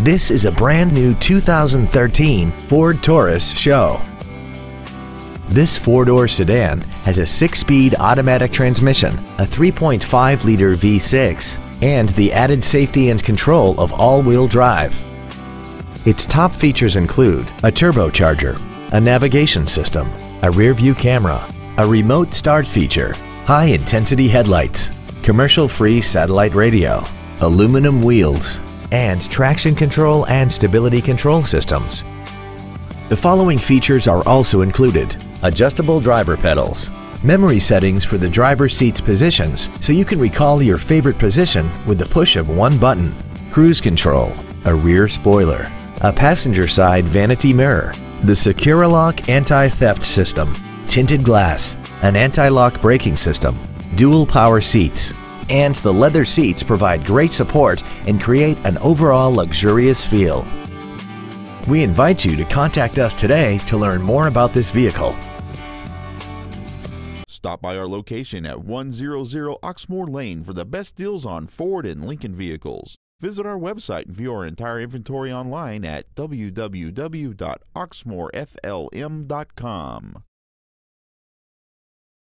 This is a brand new 2013 Ford Taurus SHO. This four-door sedan has a 6-speed automatic transmission, a 3.5-liter V6, and the added safety and control of all-wheel drive. Its top features include a turbocharger, a navigation system, a rear-view camera, a remote start feature, high-intensity headlights, commercial-free satellite radio, aluminum wheels, and traction control and stability control systems. The following features are also included: adjustable driver pedals, memory settings for the driver's seat's positions so you can recall your favorite position with the push of one button, cruise control, a rear spoiler, a passenger side vanity mirror, the Securalock anti-theft system, tinted glass, an anti-lock braking system, dual power seats, and the leather seats provide great support and create an overall luxurious feel. We invite you to contact us today to learn more about this vehicle. Stop by our location at 100 Oxmoor Lane for the best deals on Ford and Lincoln vehicles. Visit our website and view our entire inventory online at www.oxmoorflm.com.